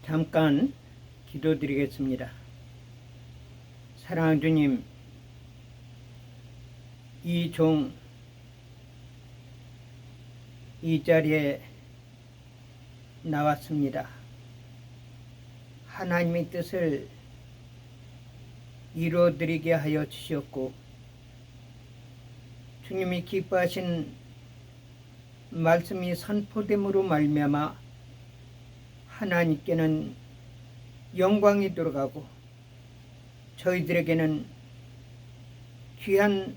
잠깐 기도드리겠습니다. 사랑하는 주님, 이 종 이 자리에 나왔습니다. 하나님의 뜻을 이루어드리게 하여 주셨고, 주님이 기뻐하신 말씀이 선포됨으로 말미암아 하나님께는 영광이 돌아가고 저희들에게는 귀한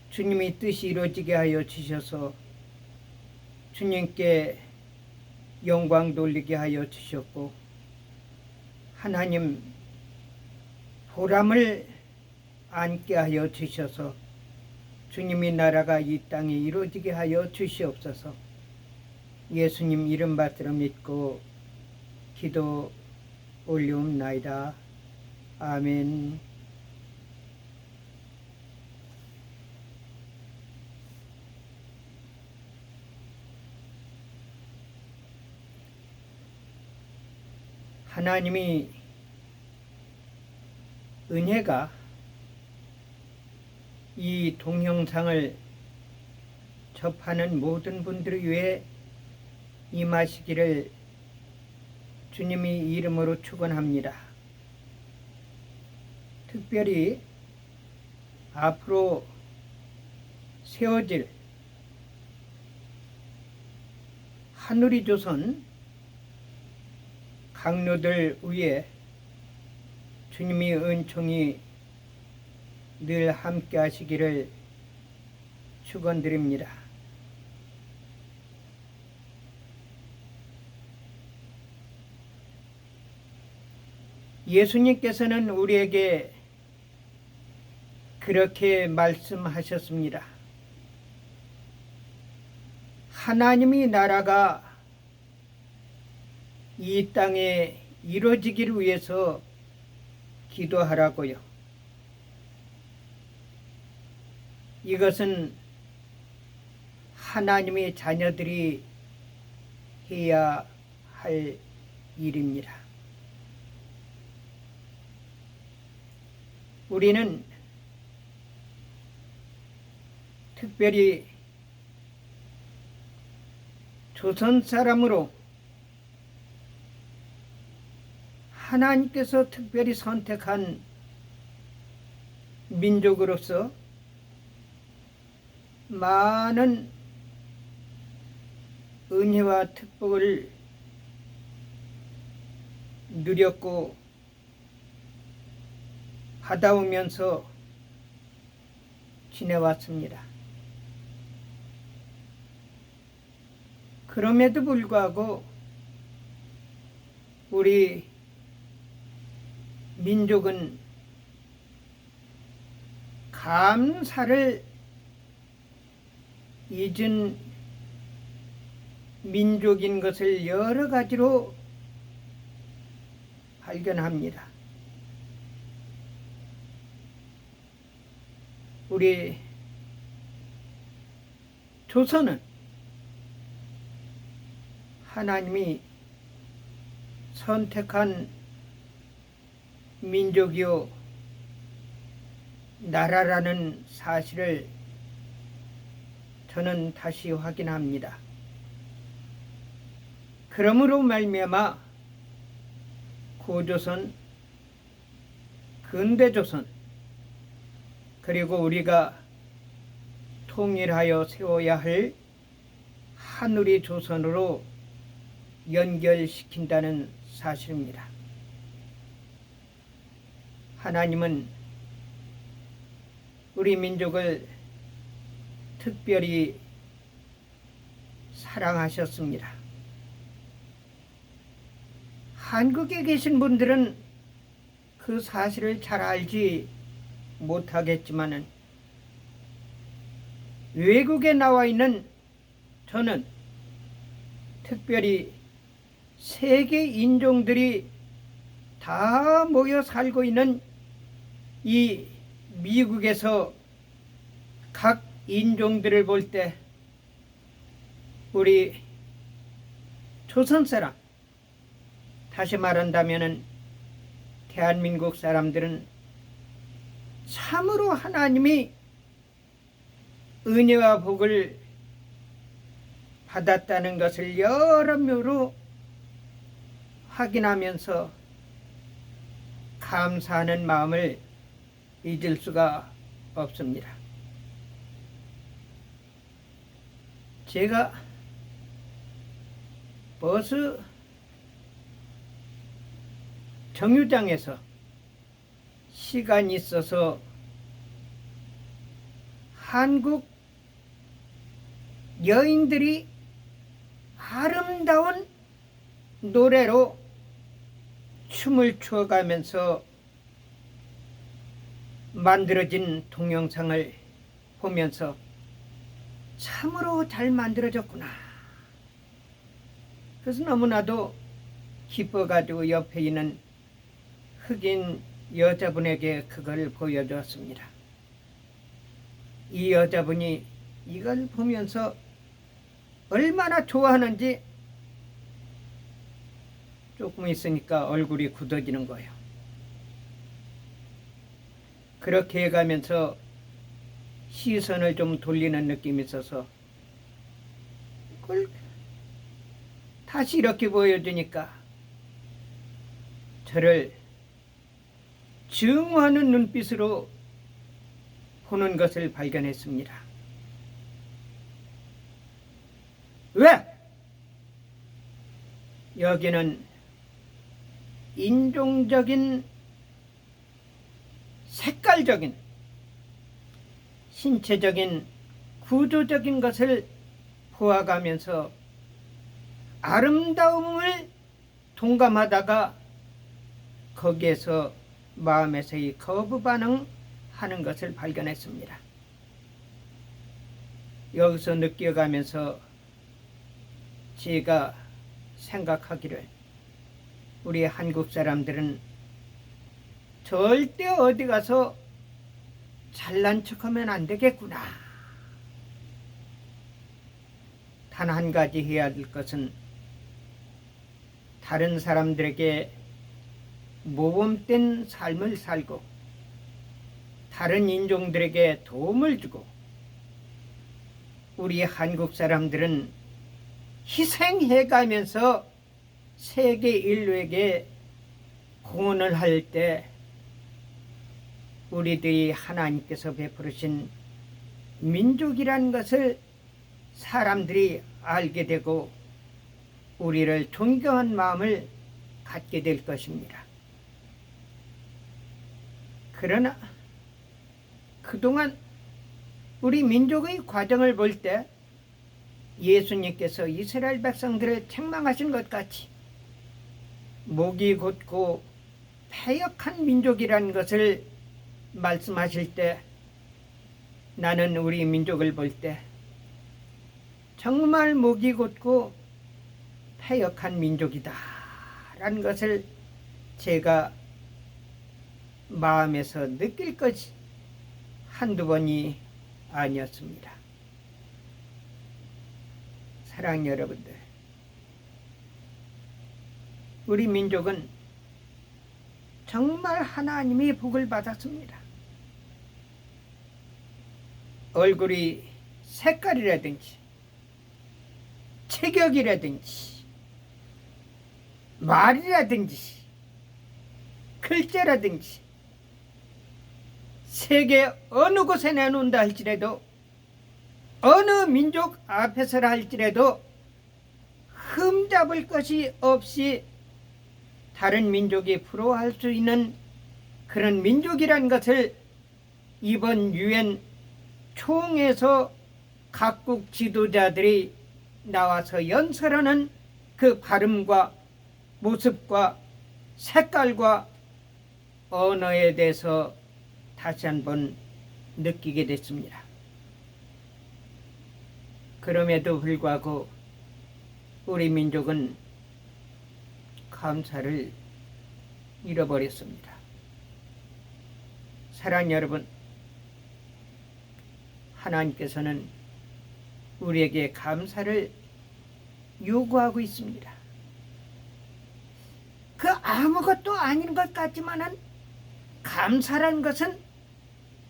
주님의 뜻이 이루어지게 하여 주셔서 주님께 영광 돌리게 하여 주셨고, 하나님 보람을 안게 하여 주셔서 주님의 나라가 이 땅에 이루어지게 하여 주시옵소서. 예수님 이름 받들어 믿고 기도 올리옵나이다. 아멘. 하나님의 은혜가 이 동영상을 접하는 모든 분들 위해 임하시기를 주님의 이름으로 축원합니다. 특별히 앞으로 세워질 하누리 조선 강로들 위에 주님의 은총이 늘 함께 하시기를 축원드립니다. 예수님께서는 우리에게 그렇게 말씀하셨습니다. 하나님의 나라가 이 땅에 이루어지기를 위해서 기도하라고요. 이것은 하나님의 자녀들이 해야 할 일입니다. 우리는 특별히 조선 사람으로 하나님께서 특별히 선택한 민족으로서 많은 은혜와 특복을 누렸고 받아오면서 지내왔습니다. 그럼에도 불구하고 우리 민족은 감사를 잊은 민족인 것을 여러 가지로 발견합니다. 우리 조선은 하나님이 선택한 민족이요 나라라는 사실을 저는 다시 확인합니다. 그러므로 말미암아 고조선, 근대조선, 그리고 우리가 통일하여 세워야 할 하누리 조선으로 연결시킨다는 사실입니다. 하나님은 우리 민족을 특별히 사랑하셨습니다. 한국에 계신 분들은 그 사실을 잘 알지 못하겠지만은 외국에 나와 있는 저는 특별히 세계 인종들이 다 모여 살고 있는 이 미국에서 각 인종들을 볼 때 우리 조선 사람 다시 말한다면은 대한민국 사람들은 참으로 하나님이 은혜와 복을 받았다는 것을 여러모로 확인하면서 감사하는 마음을 잊을 수가 없습니다. 제가 버스 정류장에서 시간이 있어서 한국 여인들이 아름다운 노래로 춤을 추어가면서 만들어진 동영상을 보면서 참으로 잘 만들어졌구나. 그래서 너무나도 기뻐가지고 옆에 있는 흑인 여자분에게 그걸 보여주었습니다. 이 여자분이 이걸 보면서 얼마나 좋아하는지 조금 있으니까 얼굴이 굳어지는 거예요. 그렇게 해가면서 시선을 좀 돌리는 느낌이 있어서 그걸 다시 이렇게 보여주니까 저를 증오하는 눈빛으로 보는 것을 발견했습니다. 왜? 여기는 인종적인, 색깔적인, 신체적인, 구조적인 것을 보아가면서 아름다움을 동감하다가 거기에서 마음에서의 거부 반응하는 것을 발견했습니다. 여기서 느껴가면서 제가 생각하기를 우리 한국 사람들은 절대 어디 가서 잘난 척하면 안 되겠구나. 단 한 가지 해야 될 것은 다른 사람들에게 모범된 삶을 살고 다른 인종들에게 도움을 주고, 우리 한국 사람들은 희생해가면서 세계 인류에게 공헌을 할 때 우리들이 하나님께서 베푸신 민족이라는 것을 사람들이 알게 되고 우리를 존경한 마음을 갖게 될 것입니다. 그러나 그동안 우리 민족의 과정을 볼 때 예수님께서 이스라엘 백성들을 책망하신 것 같이 목이 곧고 패역한 민족이라는 것을 말씀하실 때 나는 우리 민족을 볼 때 정말 목이 곧고 패역한 민족이다 라는 것을 제가 마음에서 느낄 것이 한두 번이 아니었습니다. 사랑하는 여러분들, 우리 민족은 정말 하나님의 복을 받았습니다. 얼굴이 색깔이라든지 체격이라든지 말이라든지 글자라든지 세계 어느 곳에 내놓는다 할지라도 어느 민족 앞에서라 할지라도 흠잡을 것이 없이 다른 민족이 부러워할 수 있는 그런 민족이란 것을 이번 유엔 총회에서 각국 지도자들이 나와서 연설하는 그 발음과 모습과 색깔과 언어에 대해서 다시 한번 느끼게 됐습니다. 그럼에도 불구하고 우리 민족은 감사를 잃어버렸습니다. 사랑하는 여러분, 하나님께서는 우리에게 감사를 요구하고 있습니다. 아무것도 아닌 것 같지만은 감사라는 것은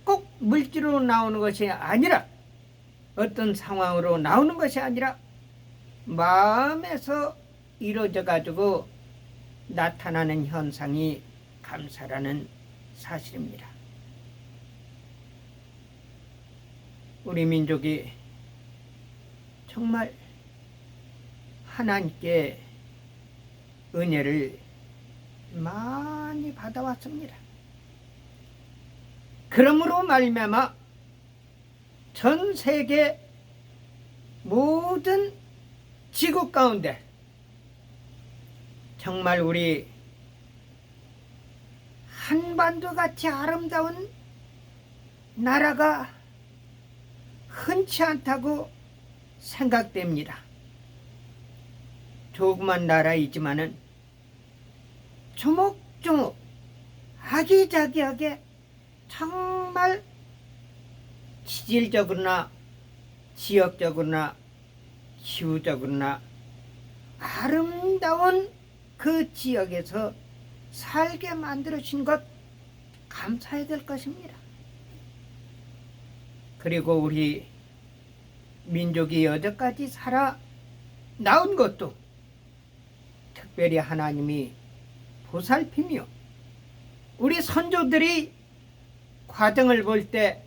꼭 물질로 나오는 것이 아니라 어떤 상황으로 나오는 것이 아니라 마음에서 이루어져 가지고 나타나는 현상이 감사라는 사실입니다. 우리 민족이 정말 하나님께 은혜를 많이 받아왔습니다. 그러므로 말미암아 전 세계 모든 지구 가운데 정말 우리 한반도 같이 아름다운 나라가 흔치 않다고 생각됩니다. 조그만 나라이지만은 조목조목 아기자기하게 정말 지질적으로나 지역적으로나 기후적으로나 아름다운 그 지역에서 살게 만들어주신 것 감사해야 될 것입니다. 그리고 우리 민족이 여기까지 살아 나온 것도 특별히 하나님이 보살피며 우리 선조들이 과정을 볼 때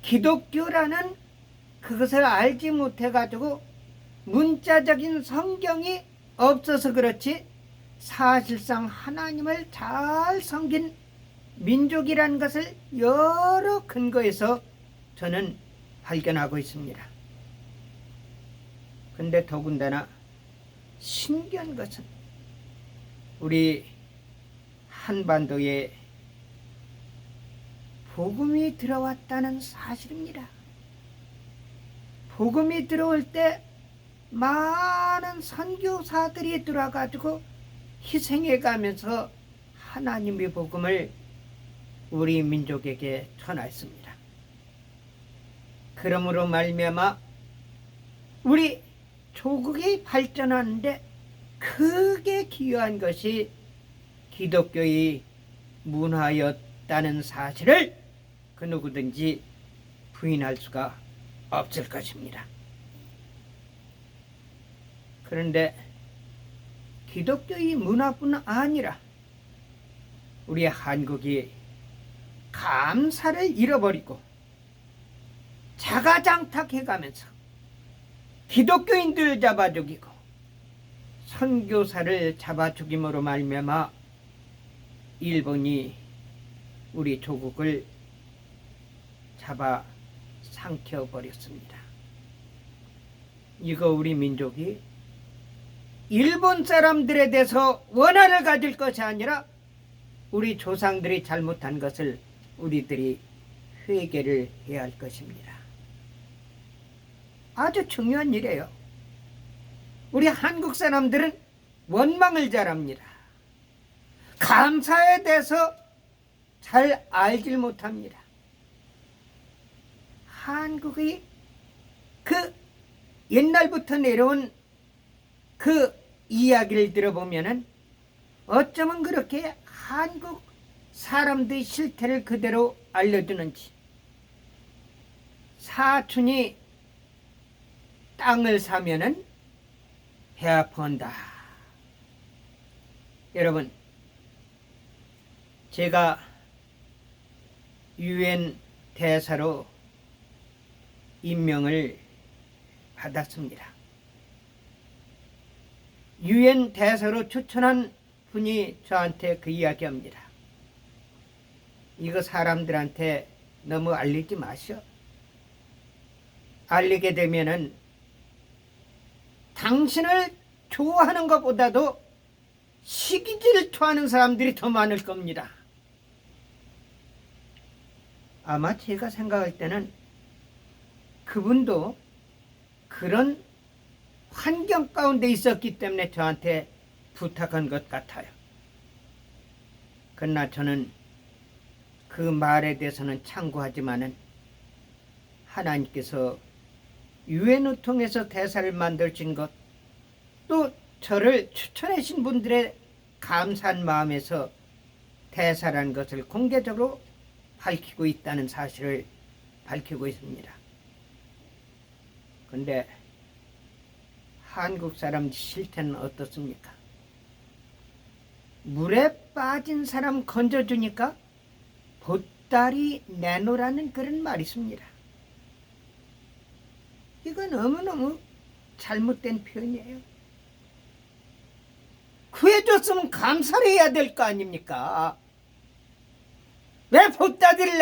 기독교라는 그것을 알지 못해가지고 문자적인 성경이 없어서 그렇지 사실상 하나님을 잘 섬긴 민족이라는 것을 여러 근거에서 저는 발견하고 있습니다. 근데 더군다나 신기한 것은 우리 한반도에 복음이 들어왔다는 사실입니다. 복음이 들어올 때 많은 선교사들이 들어와가지고 희생해가면서 하나님의 복음을 우리 민족에게 전했습니다. 그러므로 말미암아 우리 조국이 발전하는데 크게 기여한 것이 기독교의 문화였다는 사실을 그 누구든지 부인할 수가 없을 것입니다. 그런데 기독교의 문화뿐 아니라 우리 한국이 감사를 잃어버리고 자가장탁해가면서 기독교인들 잡아 죽이고 선교사를 잡아 죽임으로 말미암아 일본이 우리 조국을 잡아 삼켜버렸습니다. 이거 우리 민족이 일본 사람들에 대해서 원한을 가질 것이 아니라 우리 조상들이 잘못한 것을 우리들이 회개를 해야 할 것입니다. 아주 중요한 일이에요. 우리 한국 사람들은 원망을 잘합니다. 감사에 대해서 잘 알질 못합니다. 한국의 그 옛날부터 내려온 그 이야기를 들어보면은 어쩌면 그렇게 한국 사람들의 실태를 그대로 알려주는지, 사촌이 땅을 사면은 배 아픈다. 여러분, 제가 UN 대사로 임명을 받았습니다. UN 대사로 추천한 분이 저한테 그 이야기합니다. 이거 사람들한테 너무 알리지 마시오. 알리게 되면은 당신을 좋아하는 것보다도 시기 질투하는 사람들이 더 많을 겁니다. 아마 제가 생각할 때는 그분도 그런 환경 가운데 있었기 때문에 저한테 부탁한 것 같아요. 그러나 저는 그 말에 대해서는 참고하지만은 하나님께서 유엔을 통해서 대사를 만들신 것, 또 저를 추천하신 분들에 감사한 마음에서 대사라는 것을 공개적으로 밝히고 있다는 사실을 밝히고 있습니다. 근데 한국 사람 실태는 어떻습니까? 물에 빠진 사람 건져주니까 보따리 내놓으라는 그런 말이 있습니다. 이건 너무너무 잘못된 표현이에요. 구해줬으면 감사를 해야 될 거 아닙니까? 왜 보따리를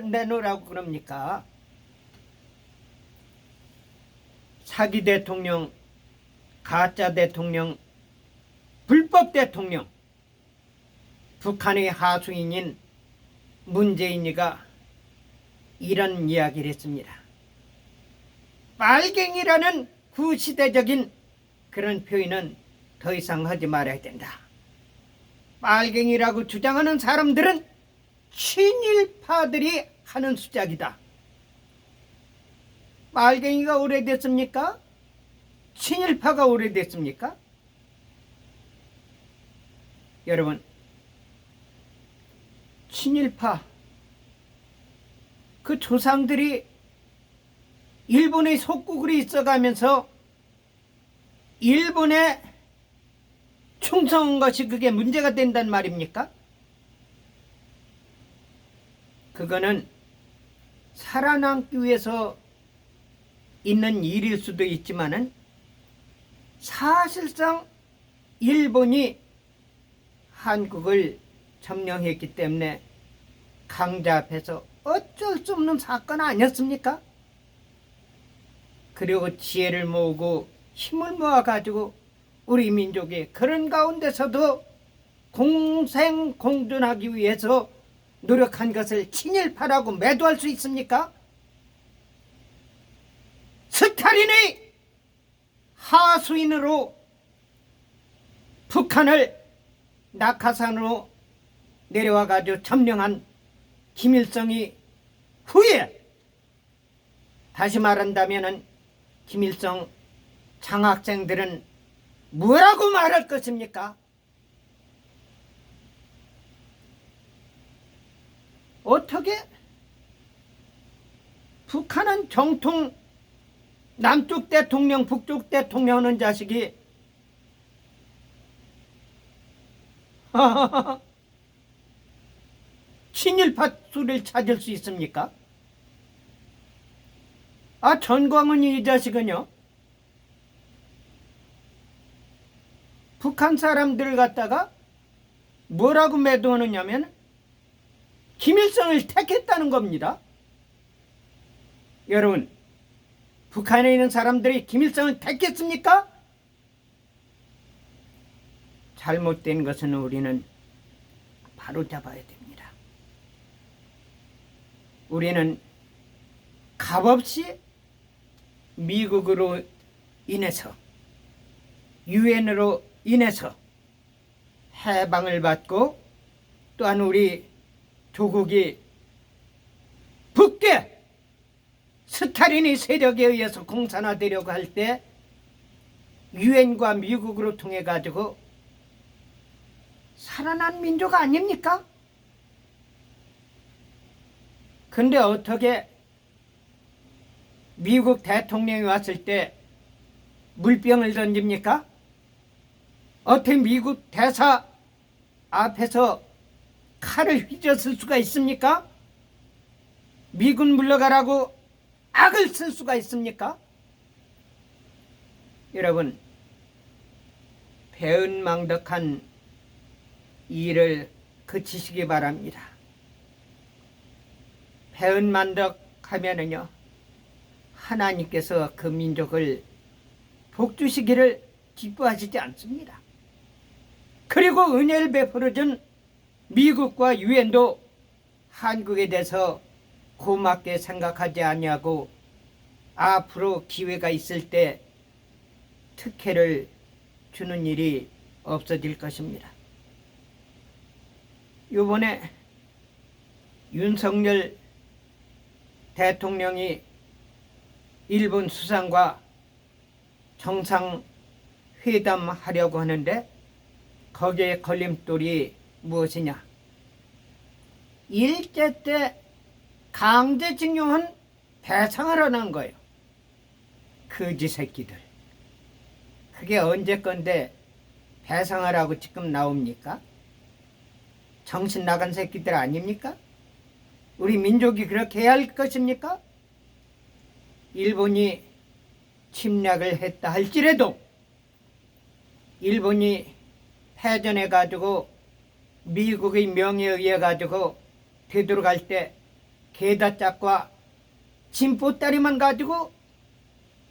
내놓으라고 그럽니까? 사기 대통령, 가짜 대통령, 불법 대통령, 북한의 하수인인 문재인이가 이런 이야기를 했습니다. 빨갱이라는 구시대적인 그런 표현은 더 이상 하지 말아야 된다. 빨갱이라고 주장하는 사람들은 친일파들이 하는 수작이다. 빨갱이가 오래됐습니까? 친일파가 오래됐습니까? 여러분, 친일파, 그 조상들이 일본의 속국으로 있어가면서 일본에 충성한 것이 그게 문제가 된단 말입니까? 그거는 살아남기 위해서 있는 일일 수도 있지만은 사실상 일본이 한국을 점령했기 때문에 강자 앞에서 어쩔 수 없는 사건 아니었습니까? 그리고 지혜를 모으고 힘을 모아가지고 우리 민족이 그런 가운데서도 공생공존하기 위해서 노력한 것을 친일파라고 매도할 수 있습니까? 스탈린의 하수인으로 북한을 낙하산으로 내려와가지고 점령한 김일성이 후에, 다시 말한다면 김일성 장학생들은 뭐라고 말할 것입니까? 어떻게 북한은 정통 남쪽 대통령 북쪽 대통령 하는 자식이 친일파 수를 찾을 수 있습니까? 전광훈이 이 자식은요, 북한 사람들을 갖다가 뭐라고 매도하느냐면 김일성을 택했다는 겁니다. 여러분, 북한에 있는 사람들이 김일성을 택했습니까? 잘못된 것은 우리는 바로잡아야 됩니다. 우리는 값없이 미국으로 인해서, 유엔으로 인해서 해방을 받고, 또한 우리 조국이 북괴 스탈린의 세력에 의해서 공산화되려고 할 때 유엔과 미국으로 통해 가지고 살아난 민족 아닙니까? 근데 어떻게 미국 대통령이 왔을 때 물병을 던집니까? 어떻게 미국 대사 앞에서 칼을 휘저을 수가 있습니까? 미군 물러가라고 악을 쓸 수가 있습니까? 여러분, 배은망덕한 일을 그치시기 바랍니다. 배은망덕하면은요, 하나님께서 그 민족을 복주시기를 기뻐하시지 않습니다. 그리고 은혜를 베풀어준 미국과 유엔도 한국에 대해서 고맙게 생각하지 아니하고 앞으로 기회가 있을 때 특혜를 주는 일이 없어질 것입니다. 이번에 윤석열 대통령이 일본 수상과 정상회담하려고 하는데 거기에 걸림돌이 무엇이냐? 일제 때 강제징용한 배상을 하는 거예요. 거지 새끼들. 그게 언제 건데 배상하라고 지금 나옵니까? 정신 나간 새끼들 아닙니까? 우리 민족이 그렇게 해야 할 것입니까? 일본이 침략을 했다 할지라도 일본이 패전해가지고 미국의 명예에 의해 가지고 되돌아갈 때 게다짝과 진보다리만 가지고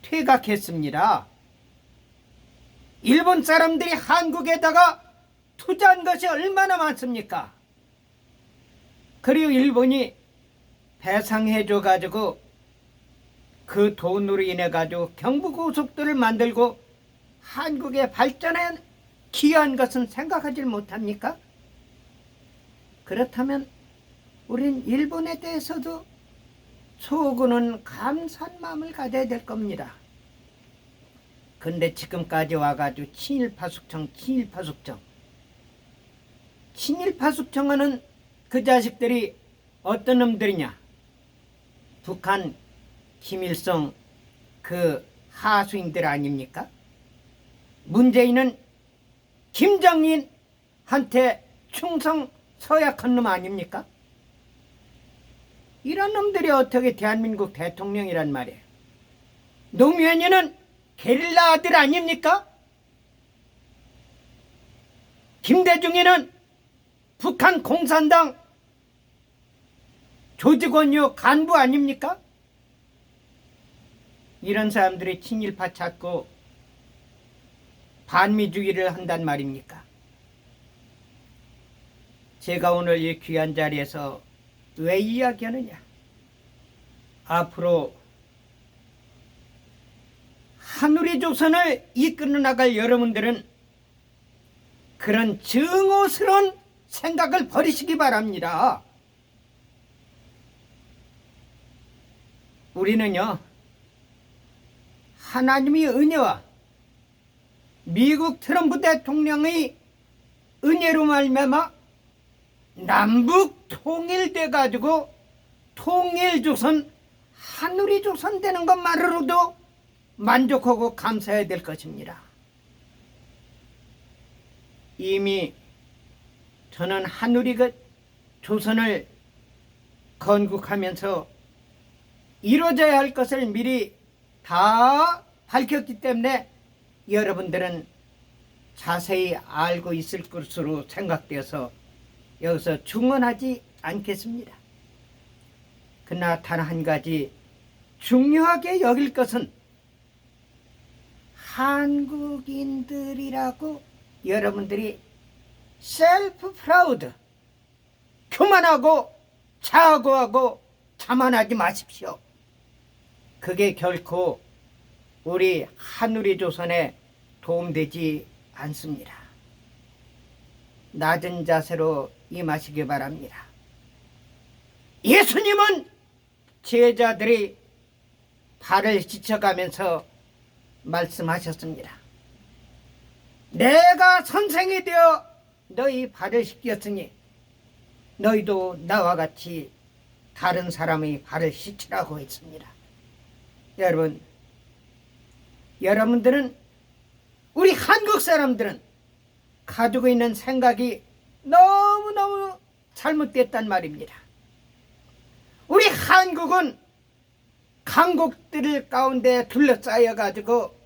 퇴각했습니다. 일본 사람들이 한국에다가 투자한 것이 얼마나 많습니까? 그리고 일본이 배상해줘 가지고 그 돈으로 인해 가지고 경부고속도를 만들고 한국의 발전에 기여한 것은 생각하지 못합니까? 그렇다면 우린 일본에 대해서도 속으로는 감사한 마음을 가져야 될 겁니다. 근데 지금까지 와가지고 친일파숙청은 그 자식들이 어떤 놈들이냐? 북한 김일성 그 하수인들 아닙니까? 문재인은 김정인한테 충성 서약한 놈 아닙니까? 이런 놈들이 어떻게 대한민국 대통령이란 말이에요. 노무현이는 게릴라 아들 아닙니까? 김대중이는 북한 공산당 조직원요 간부 아닙니까? 이런 사람들이 친일파 찾고 반미주의를 한단 말입니까? 제가 오늘 이 귀한 자리에서 왜 이야기하느냐? 앞으로 한우리 조선을 이끌어 나갈 여러분들은 그런 증오스러운 생각을 버리시기 바랍니다. 우리는요, 하나님의 은혜와 미국 트럼프 대통령의 은혜로 말미암아 남북 통일돼 가지고 통일조선, 한우리조선 되는 것만으로도 만족하고 감사해야 될 것입니다. 이미 저는 한우리 조선을 건국하면서 이루어져야 할 것을 미리 다 밝혔기 때문에 여러분들은 자세히 알고 있을 것으로 생각되어서 여기서 중언하지 않겠습니다. 그러나 단 한 가지 중요하게 여길 것은 한국인들이라고 여러분들이 셀프 프라우드, 교만하고 자고하고 자만하지 마십시오. 그게 결코 우리 한우리 조선에 도움되지 않습니다. 낮은 자세로 임하시기 바랍니다. 예수님은 제자들이 발을 씻어가면서 말씀하셨습니다. 내가 선생이 되어 너희 발을 씻겼으니 너희도 나와 같이 다른 사람의 발을 씻으라고 했습니다. 여러분들은 우리 한국 사람들은 가지고 있는 생각이 너무너무 잘못됐단 말입니다. 우리 한국은 강국들 가운데 둘러싸여 가지고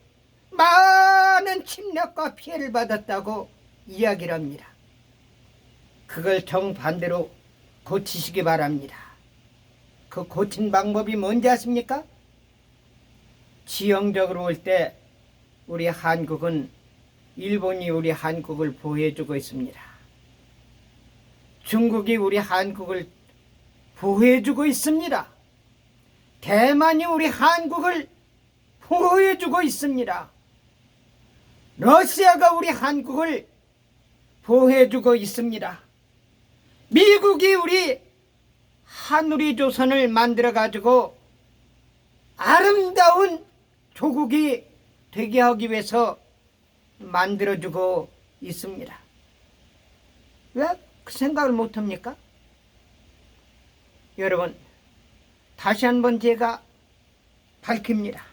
많은 침략과 피해를 받았다고 이야기를 합니다. 그걸 정반대로 고치시기 바랍니다. 그 고친 방법이 뭔지 아십니까? 지형적으로 볼 때 우리 한국은 일본이 우리 한국을 보호해주고 있습니다. 중국이 우리 한국을 보호해주고 있습니다. 대만이 우리 한국을 보호해주고 있습니다. 러시아가 우리 한국을 보호해주고 있습니다. 미국이 우리 한우리 조선을 만들어가지고 아름다운 조국이 되게 하기 위해서 만들어주고 있습니다. 왜 그 생각을 못합니까? 여러분, 다시 한번 제가 밝힙니다.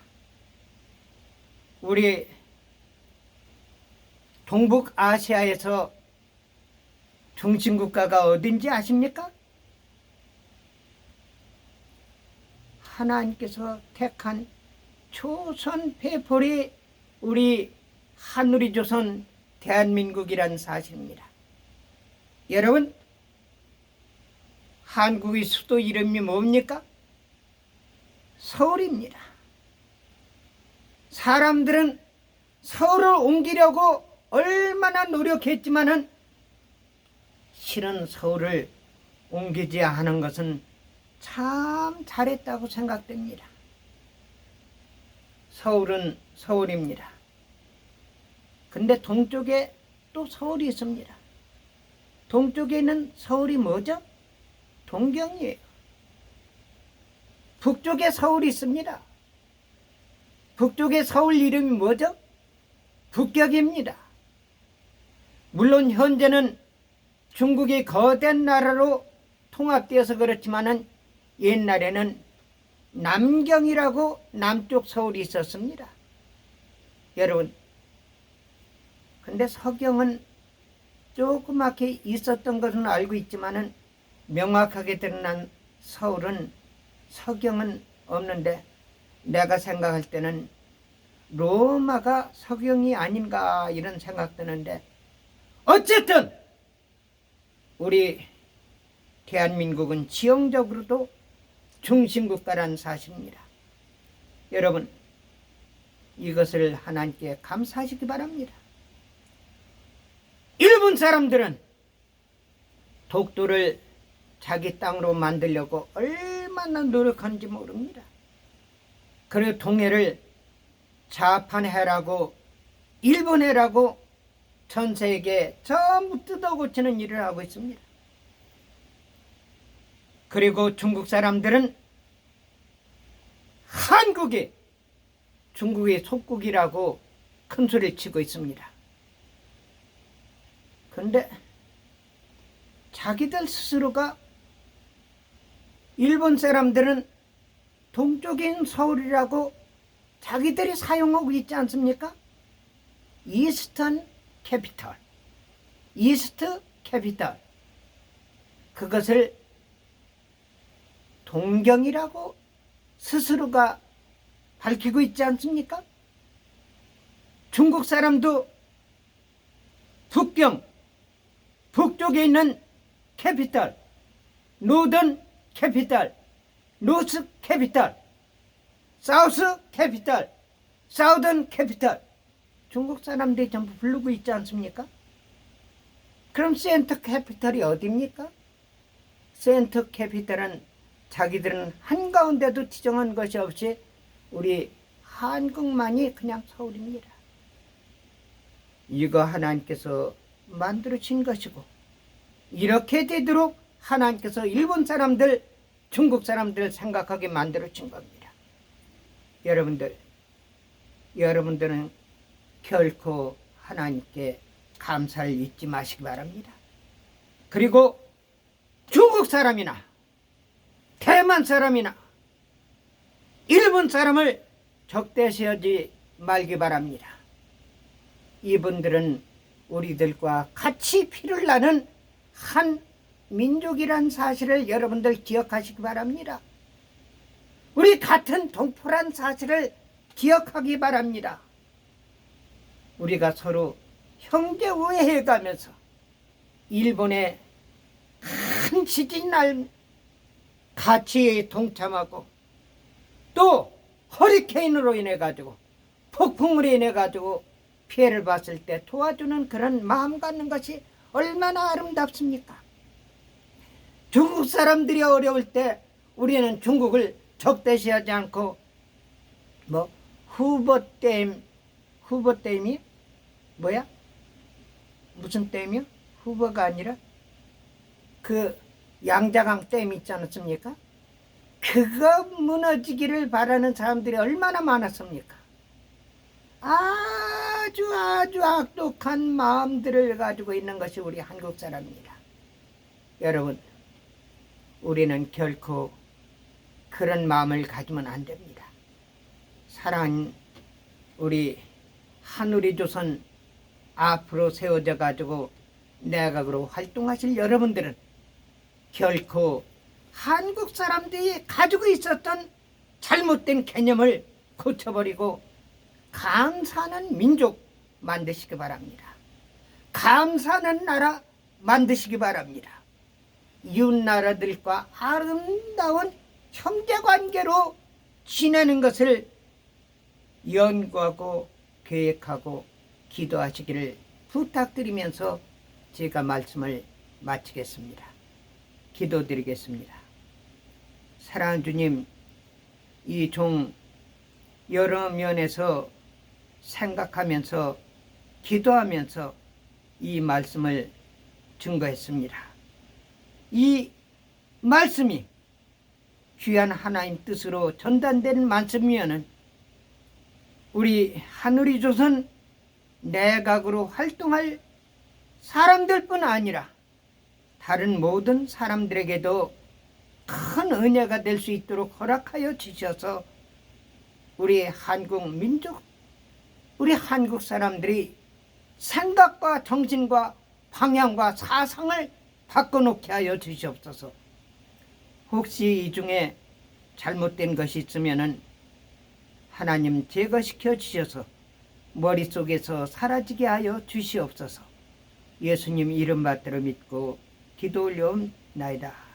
우리 동북아시아에서 중심국가가 어딘지 아십니까? 하나님께서 택한 조선 페포리 우리 한우리 조선 대한민국이란 사실입니다. 여러분, 한국의 수도 이름이 뭡니까? 서울입니다. 사람들은 서울을 옮기려고 얼마나 노력했지만은 실은 서울을 옮기지 않은 것은 참 잘했다고 생각됩니다. 서울은 서울입니다. 근데 동쪽에 또 서울이 있습니다. 동쪽에 있는 서울이 뭐죠? 동경이에요. 북쪽에 서울이 있습니다. 북쪽의 서울 이름이 뭐죠? 북경입니다. 물론 현재는 중국이 거대한 나라로 통합되어서 그렇지만은 옛날에는 남경이라고 남쪽 서울이 있었습니다. 여러분, 근데 서경은 조그맣게 있었던 것은 알고 있지만은 명확하게 드러난 서울은 서경은 없는데, 내가 생각할 때는 로마가 서경이 아닌가 이런 생각 드는데, 어쨌든 우리 대한민국은 지형적으로도 중심국가라는 사실입니다. 여러분, 이것을 하나님께 감사하시기 바랍니다. 일본 사람들은 독도를 자기 땅으로 만들려고 얼마나 노력하는지 모릅니다. 그리고 동해를 자판해라고 일본해라고 전 세계에 전부 뜯어고치는 일을 하고 있습니다. 그리고 중국 사람들은 한국이 중국의 속국이라고 큰 소리를 치고 있습니다. 그런데 자기들 스스로가, 일본 사람들은 동쪽인 서울이라고 자기들이 사용하고 있지 않습니까? 이스턴 캐피털, 이스트 캐피털, 그것을 동경이라고 스스로가 밝히고 있지 않습니까? 중국 사람도 북경, 북쪽에 있는 캐피털, 노던 캐피털, 노스 캐피털, 사우스 캐피털, 사우던 캐피털, 중국 사람들이 전부 부르고 있지 않습니까? 그럼 센터 캐피털이 어디입니까? 센터 캐피털은 자기들은 한가운데도 지정한 것이 없이 우리 한국만이 그냥 서울입니다. 이거 하나님께서 만들어진 것이고, 이렇게 되도록 하나님께서 일본 사람들, 중국 사람들 생각하게 만들어진 겁니다. 여러분들은 결코 하나님께 감사를 잊지 마시기 바랍니다. 그리고 중국 사람이나 대만 사람이나 일본 사람을 적대시하지 말기 바랍니다. 이분들은 우리들과 같이 피를 나는 한 민족이란 사실을 여러분들 기억하시기 바랍니다. 우리 같은 동포란 사실을 기억하기 바랍니다. 우리가 서로 형제 우애해가면서 일본의 큰 지진 날 같이 동참하고, 또 허리케인으로 인해 가지고, 폭풍으로 인해 가지고 피해를 봤을 때 도와주는 그런 마음 갖는 것이 얼마나 아름답습니까? 중국 사람들이 어려울 때 우리는 중국을 적대시하지 않고, 후보댐이 뭐야? 무슨 댐이요? 후보가 아니라 그 양자강 댐 있지 않았습니까? 그거 무너지기를 바라는 사람들이 얼마나 많았습니까? 아주 악독한 마음들을 가지고 있는 것이 우리 한국 사람입니다. 여러분, 우리는 결코 그런 마음을 가지면 안 됩니다. 사랑하는 우리 한우리 조선 앞으로 세워져 가지고 내각으로 활동하실 여러분들은 결코 한국 사람들이 가지고 있었던 잘못된 개념을 고쳐버리고 감사하는 민족 만드시기 바랍니다. 감사하는 나라 만드시기 바랍니다. 이웃 나라들과 아름다운 형제관계로 지내는 것을 연구하고 계획하고 기도하시기를 부탁드리면서 제가 말씀을 마치겠습니다. 기도드리겠습니다. 사랑하는 주님, 이 종 여러 면에서 생각하면서 기도하면서 이 말씀을 증거했습니다. 이 말씀이 귀한 하나님 뜻으로 전달된 말씀이면은 우리 한우리 조선 내각으로 활동할 사람들뿐 아니라 다른 모든 사람들에게도 큰 은혜가 될 수 있도록 허락하여 주셔서 우리 한국 민족, 우리 한국 사람들이 생각과 정신과 방향과 사상을 바꿔놓게 하여 주시옵소서. 혹시 이 중에 잘못된 것이 있으면은 하나님 제거시켜 주셔서 머릿속에서 사라지게 하여 주시옵소서. 예수님 이름 받들어 믿고 기도 올려옵나이다.